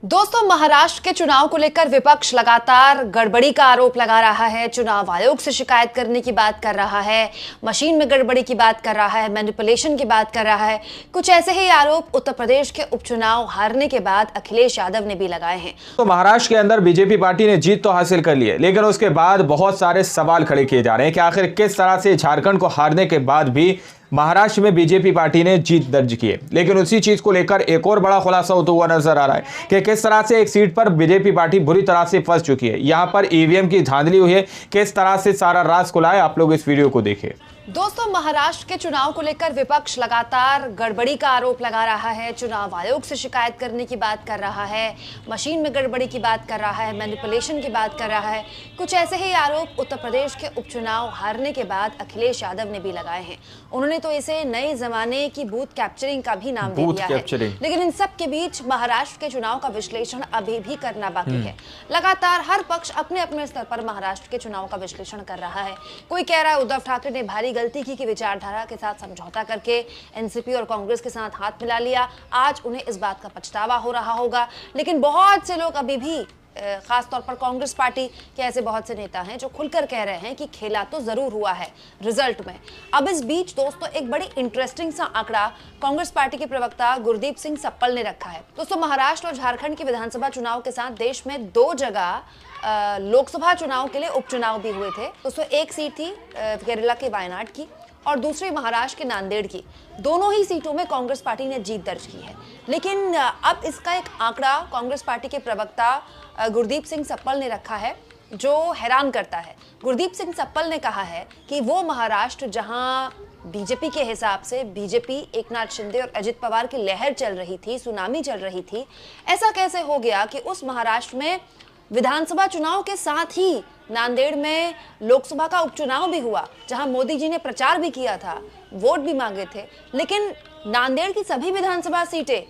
दोस्तों, महाराष्ट्र के चुनाव को लेकर विपक्ष लगातार गड़बड़ी का आरोप लगा रहा है। चुनाव आयोग से शिकायत करने की बात कर रहा है, मशीन में गड़बड़ी की बात कर रहा है, मैनिपुलेशन की बात कर रहा है। कुछ ऐसे ही आरोप उत्तर प्रदेश के उपचुनाव हारने के बाद अखिलेश यादव ने भी लगाए हैं। तो महाराष्ट्र के अंदर बीजेपी पार्टी ने जीत तो हासिल कर ली है, लेकिन उसके बाद बहुत सारे सवाल खड़े किए जा रहे हैं कि आखिर किस तरह से झारखंड को हारने के बाद भी महाराष्ट्र में बीजेपी पार्टी ने जीत दर्ज की है। लेकिन उसी चीज को लेकर एक और बड़ा खुलासा होता हुआ नजर आ रहा है कि किस तरह से एक सीट पर बीजेपी पार्टी बुरी तरह से फंस चुकी है। यहां पर ईवीएम की धांधली हुई है, किस तरह से सारा राज खुला है, आप लोग इस वीडियो को देखिए। दोस्तों, महाराष्ट्र के चुनाव को लेकर विपक्ष लगातार गड़बड़ी का आरोप लगा रहा है। चुनाव आयोग से शिकायत करने की बात कर रहा है, मशीन में गड़बड़ी की बात कर रहा है, मैनिपुलेशन की बात कर रहा है। कुछ ऐसे ही आरोप उत्तर प्रदेश के उपचुनाव हारने के बाद अखिलेश यादव ने भी लगाए हैं। उन्होंने तो इसे नए जमाने की बूथ कैप्चरिंग का भी नाम दे दिया है। लेकिन इन सब के बीच महाराष्ट्र के चुनाव का विश्लेषण अभी भी करना बाकी है। लगातार हर पक्ष अपने अपने स्तर पर महाराष्ट्र के चुनाव का विश्लेषण कर रहा है। कोई कह रहा है उद्धव ठाकरे ने भारी गलती की विचारधारा के साथ समझौता करके एनसीपी और कांग्रेस के साथ हाथ मिला लिया। आज उन्हें इस बात का पछतावा हो रहा होगा। लेकिन बहुत से लोग अभी भी, खास तौर पर कांग्रेस पार्टी के ऐसे बहुत से नेता हैं जो खुलकर कह रहे हैं कि खेला तो जरूर हुआ है रिजल्ट में। अब इस बीच दोस्तों एक बड़ी इंटरेस्टिंग सा आंकड़ा कांग्रेस पार्टी के प्रवक्ता गुरदीप सिंह सप्पल ने रखा है। दोस्तों, महाराष्ट्र और झारखंड के विधानसभा चुनाव के साथ देश में दो जगह लोकसभा चुनाव के लिए उपचुनाव भी हुए थे। दोस्तों, एक सीट थी केरला के वायनाड की और दूसरी महाराष्ट्र के नांदेड़ की। दोनों ही सीटों में कांग्रेस पार्टी ने जीत दर्ज की है। लेकिन अब इसका एक आंकड़ा कांग्रेस पार्टी के प्रवक्ता गुरदीप सिंह सप्पल ने रखा है जो हैरान करता है। गुरदीप सिंह सप्पल ने कहा है कि वो महाराष्ट्र जहां बीजेपी के हिसाब से बीजेपी, एकनाथ शिंदे और अजित पवार की लहर चल रही थी, सुनामी चल रही थी, ऐसा कैसे हो गया कि उस महाराष्ट्र में विधानसभा चुनाव के साथ ही नांदेड़ में लोकसभा का उपचुनाव भी हुआ, जहां मोदी जी ने प्रचार भी किया था, वोट भी मांगे थे। लेकिन नांदेड़ की सभी विधानसभा सीटें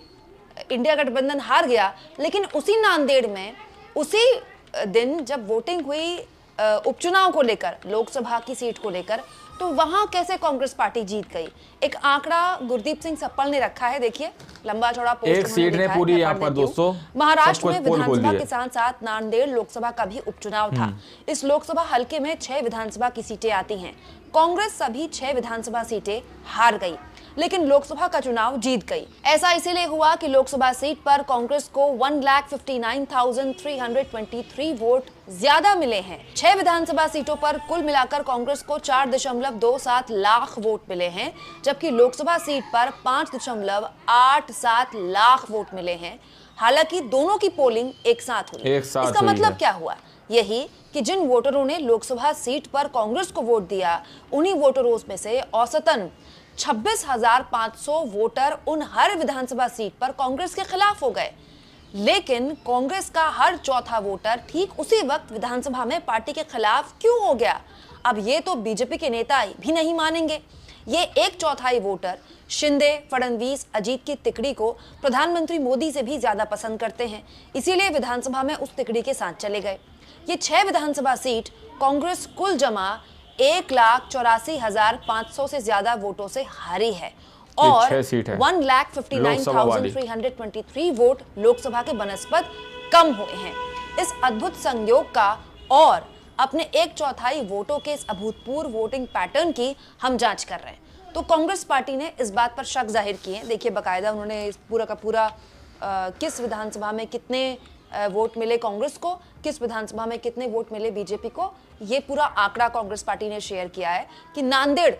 इंडिया गठबंधन हार गया। लेकिन उसी नांदेड़ में उसी दिन जब वोटिंग हुई उपचुनाव को लेकर, लोकसभा की सीट को लेकर, तो वहां कैसे कांग्रेस पार्टी जीत गई। एक आंकड़ा गुरदीप सिंह सप्पल ने रखा है, देखिए, लंबा चौड़ा पोस्ट एक सीट ने पूरी यहाँ पर दोस्तों महाराष्ट्र में विधानसभा के साथ साथ नांदेड़ लोकसभा का भी उपचुनाव था। इस लोकसभा हलके में 6 विधानसभा की सीटें आती हैं। कांग्रेस सभी 6 विधानसभा सीटें हार गई, लेकिन लोकसभा का चुनाव जीत गई। ऐसा इसीलिए हुआ कि लोकसभा सीट पर कांग्रेस को 1,59,323 वोट ज्यादा मिले हैं। 6 विधानसभा सीटों पर कुल मिलाकर कांग्रेस को 4.27 लाख वोट मिले हैं, जबकि लोकसभा सीट पर 5.87 लाख वोट मिले हैं। हालांकि दोनों की पोलिंग एक साथ हुई। इसका मतलब क्या हुआ? यही कि जिन वोटरों ने लोकसभा सीट पर कांग्रेस को वोट दिया, उन्हीं वोटरों में से औसतन 26,500 वोटर उन हर विधानसभा सीट पर कांग्रेस के खिलाफ हो गए। लेकिन कांग्रेस का हर चौथा वोटर ठीक उसी वक्त विधानसभा में पार्टी के खिलाफ क्यों हो गया? अब ये तो बीजेपी के नेता भी नहीं मानेंगे। ये 1/4 वोटर शिंदे, फडणवीस, अजीत की तिकड़ी को प्रधानमंत्री मोदी से भी ज्यादा पसंद करते हैं, इसीलिए विधानसभा में उस तिकड़ी के साथ चले गए। ये 6 विधानसभा सीट कांग्रेस कुल जमा 1,84,500 से ज्यादा वोटों से हारी है और 1,59,323 वोट लोकसभा के बनस्पत कम हुए हैं। इस अद्भुत संयोग का और अपने 1/4 वोटों के इस अभूतपूर्व वोटिंग पैटर्न की हम जांच कर रहे हैं। तो कांग्रेस पार्टी ने इस बात पर शक जाहिर किए। देखिए, बाकायदा उन्होंने इस पूरा का पूरा किस विधानसभा में कितने वोट मिले कांग्रेस को, किस विधानसभा में कितने वोट मिले बीजेपी को, ये पूरा आंकड़ा कांग्रेस पार्टी ने शेयर किया है कि नांदेड़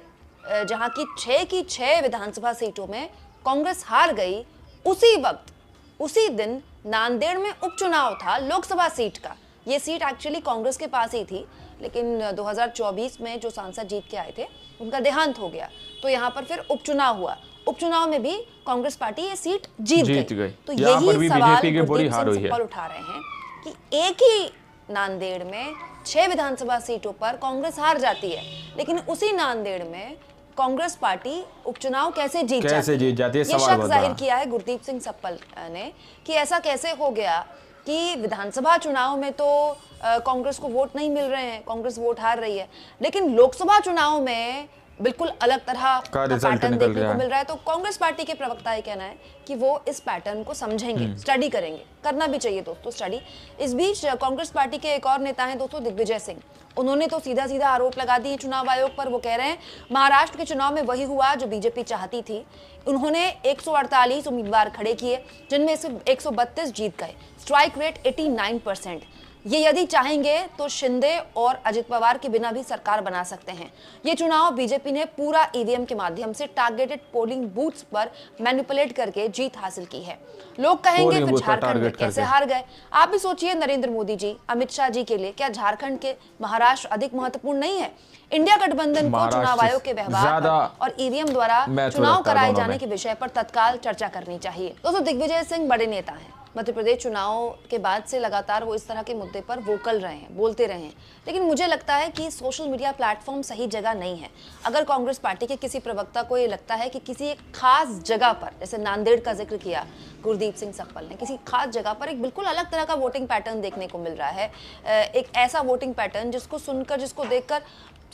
जहां की 6 की 6 विधानसभा सीटों में कांग्रेस हार गई, उसी वक्त उसी दिन नांदेड़ में उपचुनाव था लोकसभा सीट का। ये सीट एक्चुअली कांग्रेस के पास ही थी, लेकिन 2024 में जो सांसद जीत के आए थे उनका देहांत हो गया, तो यहाँ पर फिर उपचुनाव हुआ। उपचुनाव में भी कांग्रेस पार्टी ये सीट जीत गई। तो यही सवाल गुरदीप सिंह सप्पल उठा रहे हैं कि एक ही नांदेड़ में 6 विधानसभा सीटों पर कांग्रेस हार जाती है, लेकिन उसी नांदेड़ में कांग्रेस पार्टी उपचुनाव कैसे जीत जाती है। ये शक जाहिर किया है गुरदीप सिंह सप्पल ने कि ऐसा कैसे हो गया कि विधानसभा चुनाव में तो कांग्रेस को वोट नहीं मिल रहे हैं, कांग्रेस वोट हार रही है, लेकिन लोकसभा चुनाव में बिल्कुल अलग तरह का रिजल्ट पैटर्न निकल देखने गया को है। मिल रहा है। तो कांग्रेस पार्टी के प्रवक्ता ये कहना है कि वो इस पैटर्न को समझेंगे, स्टडी करेंगे, करना भी चाहिए दोस्तों स्टडी। इस बीच कांग्रेस पार्टी के एक और नेता हैं दोस्तों, दिग्विजय सिंह। उन्होंने तो सीधा सीधा आरोप लगा दिए चुनाव आयोग पर। वो कह रहे हैं महाराष्ट्र के चुनाव में वही हुआ जो बीजेपी चाहती थी। उन्होंने 148 उम्मीदवार खड़े किए जिनमें से 132 जीत गए, स्ट्राइक रेट 89%। ये यदि चाहेंगे तो शिंदे और अजित पवार के बिना भी सरकार बना सकते हैं। ये चुनाव बीजेपी ने पूरा ईवीएम के माध्यम से टारगेटेड पोलिंग बूथ्स पर मैनिपुलेट करके जीत हासिल की है। लोग कहेंगे फिर झारखंड में कैसे हार गए। आप भी सोचिए, नरेंद्र मोदी जी, अमित शाह जी के लिए क्या झारखंड के महाराष्ट्र अधिक महत्वपूर्ण नहीं है? इंडिया गठबंधन को चुनाव आयोग के व्यवहार और ईवीएम द्वारा चुनाव कराए जाने के विषय पर तत्काल चर्चा करनी चाहिए। दोस्तों, दिग्विजय सिंह बड़े नेता हैं। मध्य प्रदेश चुनाव के बाद से लगातार वो इस तरह के मुद्दे पर वोकल रहे हैं, बोलते रहे हैं। लेकिन मुझे लगता है कि सोशल मीडिया प्लेटफॉर्म सही जगह नहीं है। अगर कांग्रेस पार्टी के किसी प्रवक्ता को ये लगता है कि किसी एक खास जगह पर, जैसे नांदेड़ का जिक्र किया गुरदीप सिंह सप्पल ने, किसी खास जगह पर एक बिल्कुल अलग तरह का वोटिंग पैटर्न देखने को मिल रहा है, एक ऐसा वोटिंग पैटर्न जिसको सुनकर, जिसको देखकर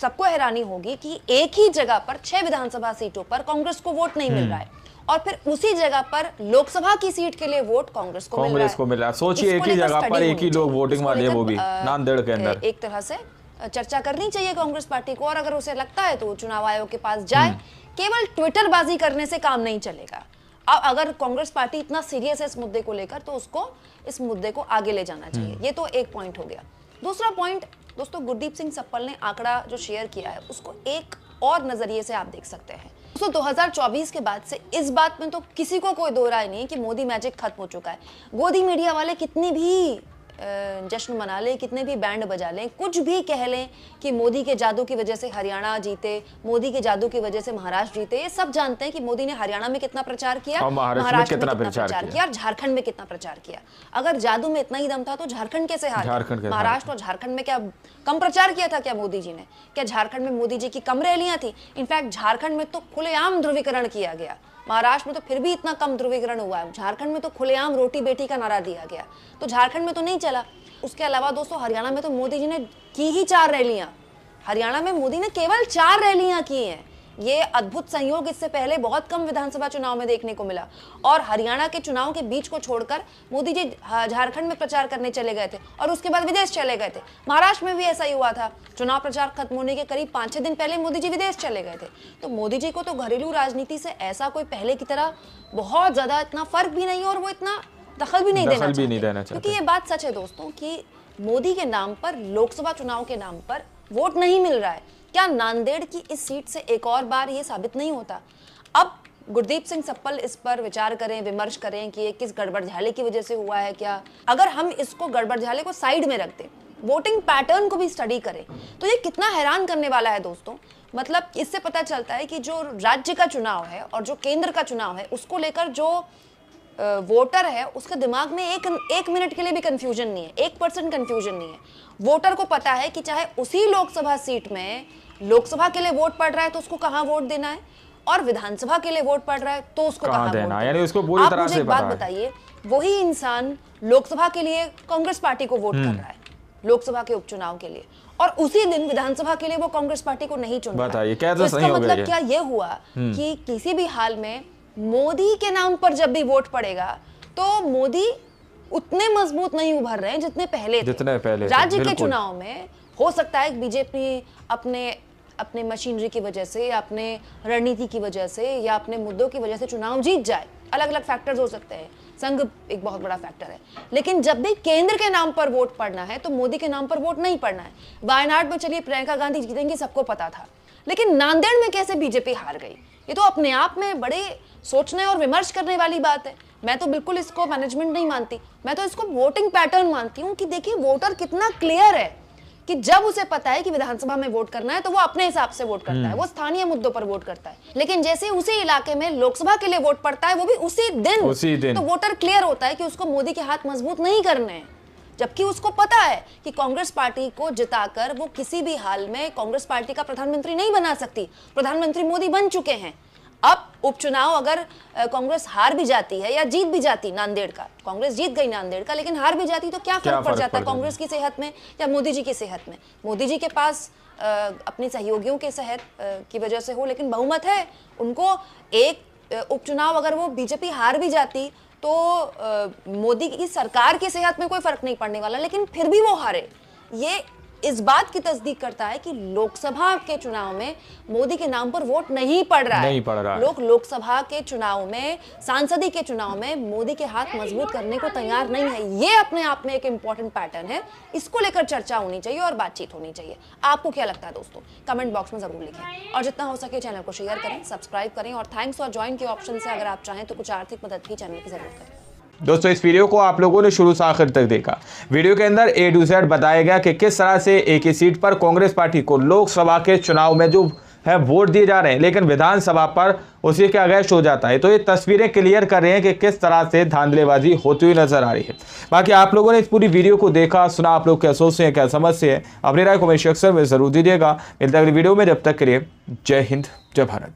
सबको हैरानी होगी कि एक ही जगह पर 6 विधानसभा सीटों पर कांग्रेस को वोट नहीं मिल रहा है और फिर उसी जगह पर लोकसभा की सीट के लिए वोट कांग्रेस को मिल रहा है। सोचिए, एक ही जगह पर एक ही लोग वोटिंग वाले, वो भी नांदेड़ के अंदर। एक तरह से चर्चा करनी चाहिए कांग्रेस पार्टी को, और अगर उसे लगता है तो चुनाव आयोग के पास जाए। केवल ट्विटरबाजी करने से काम नहीं चलेगा। अब अगर कांग्रेस पार्टी इतना सीरियस है इस मुद्दे को लेकर, तो उसको इस मुद्दे को आगे ले जाना चाहिए। ये तो एक पॉइंट हो गया। दूसरा पॉइंट दोस्तों, गुरदीप सिंह सप्पल ने आंकड़ा जो शेयर किया है उसको एक और नजरिए से आप देख सकते हैं। दोस्तों, 2024 के बाद से इस बात में तो किसी को कोई दो राय नहीं कि मोदी मैजिक खत्म हो चुका है। गोदी मीडिया वाले कितनी भी जश्न मना लें, कितने भी बैंड बजा लें, कुछ भी कह लें कि मोदी के जादू की वजह से हरियाणा जीते, मोदी के जादू की वजह से महाराष्ट्र जीते, ये सब जानते हैं कि मोदी ने हरियाणा में कितना प्रचार किया, महाराष्ट्र में कितना प्रचार किया और झारखंड में कितना प्रचार किया। अगर जादू में इतना ही दम था तो झारखंड कैसे हार गया? महाराष्ट्र और झारखंड में क्या कम प्रचार किया था क्या मोदी जी ने? क्या झारखंड में मोदी जी की कम रैलियां थी? इनफैक्ट झारखंड में तो खुलेआम ध्रुवीकरण किया गया। महाराष्ट्र में तो फिर भी इतना कम ध्रुवीकरण हुआ है, झारखंड में तो खुलेआम रोटी बेटी का नारा दिया गया, तो झारखंड में तो नहीं चला। उसके अलावा दोस्तों, हरियाणा में तो मोदी जी ने की ही 4 रैलियां। हरियाणा में मोदी ने केवल 4 रैलियां की हैं। ये अद्भुत संयोग इससे पहले बहुत कम विधानसभा चुनाव में देखने को मिला। और हरियाणा के चुनाव के बीच को छोड़कर मोदी जी झारखंड में प्रचार करने चले गए थे और उसके बाद विदेश चले गए थे। महाराष्ट्र में भी ऐसा ही हुआ था। चुनाव प्रचार खत्म होने के करीब 5-6 दिन पहले मोदी जी विदेश चले गए थे। तो मोदी जी को तो घरेलू राजनीति से ऐसा कोई पहले की तरह बहुत ज्यादा इतना फर्क भी नहीं है और वो इतना दखल भी नहीं देना चाहते। क्योंकि ये बात सच है दोस्तों कि मोदी के नाम पर, लोकसभा चुनाव के नाम पर वोट नहीं मिल रहा है। क्या नांदेड़ की इस सीट से एक और बार ये साबित नहीं होता? अब गुरदीप सिंह सप्पल इस पर विचार करें, विमर्श करें कि ये किस गड़बड़झाले की वजह से हुआ है। क्या अगर हम इसको गड़बड़झाले को साइड में रख दें, वोटिंग पैटर्न को भी स्टडी करें, तो ये कितना हैरान करने वाला है दोस्तों। मतलब इससे पता चलता है कि जो राज्य का चुनाव है और जो केंद्र का चुनाव है, उसको लेकर जो वोटर है उसके दिमाग में एक मिनट के लिए भी कंफ्यूजन नहीं है, 1% कंफ्यूजन नहीं है। वोटर को पता है कि चाहे उसी लोकसभा सीट में लोकसभा के लिए वोट पड़ रहा है तो उसको कहाँ वोट देना है, और विधानसभा के लिए वोट पड़ रहा है तो उसको कहाँ देना है। यानी उसको पूरी तरह से बात बताइए, वही इंसान लोकसभा के लिए कांग्रेस पार्टी को वोट कर रहा है, लोकसभा के उपचुनाव के लिए, और उसी दिन विधानसभा के लिए वो कांग्रेस पार्टी को नहीं चुन रहा है। तो इसका मतलब क्या ये हुआ कि किसी भी हाल में मोदी के नाम पर जब भी वोट पड़ेगा तो मोदी उतने मजबूत नहीं उभर रहे हैं जितने पहले थे। राज्य के चुनाव में हो सकता है बीजेपी अपने मशीनरी की वजह से या अपने रणनीति की वजह से या अपने मुद्दों की वजह से चुनाव जीत जाए, अलग अलग फैक्टर्स हो सकते हैं, संघ एक बहुत बड़ा फैक्टर है। लेकिन जब भी केंद्र के नाम पर वोट पड़ना है तो मोदी के नाम पर वोट नहीं पड़ना है। वायनाड में चलिए प्रियंका गांधी जीतेंगी, सबको पता था, लेकिन नांदेड़ में कैसे बीजेपी हार गई, ये तो अपने आप में बड़े सोचने और विमर्श करने वाली बात है। मैं तो बिल्कुल इसको मैनेजमेंट नहीं मानती, मैं तो इसको वोटिंग पैटर्न मानती हूँ कि देखिए वोटर कितना क्लियर है कि जब उसे पता है कि विधानसभा में वोट करना है तो वो अपने हिसाब से वोट करता है, वो स्थानीय मुद्दों पर वोट करता है। लेकिन जैसे उसी इलाके में लोकसभा के लिए वोट पड़ता है, वो भी उसी दिन। तो वोटर क्लियर होता है कि उसको मोदी के हाथ मजबूत नहीं करने हैं, जबकि उसको पता है कि कांग्रेस पार्टी को जिताकर वो किसी भी हाल में कांग्रेस पार्टी का प्रधानमंत्री नहीं बना सकती। प्रधानमंत्री मोदी बन चुके हैं। अब उपचुनाव अगर कांग्रेस हार भी जाती है या जीत भी जाती, नांदेड़ का कांग्रेस जीत गई नांदेड़ का, लेकिन हार भी जाती तो क्या फर्क पड़ जाता कांग्रेस की सेहत में या मोदी जी की सेहत में? मोदी जी के पास अपने सहयोगियों के सेहत की वजह से हो, लेकिन बहुमत है उनको। एक उपचुनाव अगर वो बीजेपी हार भी जाती तो मोदी की सरकार की सेहत में कोई फर्क नहीं पड़ने वाला, लेकिन फिर भी वो हारे। ये इस बात की तस्दीक करता है कि लोकसभा के चुनाव में मोदी के नाम पर वोट नहीं पड़ रहा है। लोग लोकसभा के चुनाव में, सांसदी के चुनाव में मोदी के हाथ मजबूत करने को तैयार नहीं है। ये अपने आप में एक इंपॉर्टेंट पैटर्न है, इसको लेकर चर्चा होनी चाहिए और बातचीत होनी चाहिए। आपको क्या लगता है दोस्तों? कमेंट बॉक्स में जरूर लिखें और जितना हो सके चैनल को शेयर करें, सब्सक्राइब करें और थैंक्स और ज्वाइन के ऑप्शन से अगर आप चाहें तो कुछ आर्थिक मदद भी चैनल की जरूर करें। दोस्तों, इस वीडियो को आप लोगों ने शुरू से आखिर तक देखा। वीडियो के अंदर A to Z बताया गया कि किस तरह से एक ही सीट पर कांग्रेस पार्टी को लोकसभा के चुनाव में जो है वोट दिए जा रहे हैं, लेकिन विधानसभा पर उसी के अगेंस्ट हो जाता है। तो ये तस्वीरें क्लियर कर रहे हैं कि किस तरह से धांधलेबाजी होती हुई नजर आ रही है। बाकी आप लोगों ने इस पूरी वीडियो को देखा, सुना, आप लोग क्या सोचते हैं, क्या समझते हैं, अपनी राय कमेंट सेक्शन में जरूर दीजिएगा। मिलते हैं अगली वीडियो में, जब तक के लिए जय हिंद, जय भारत।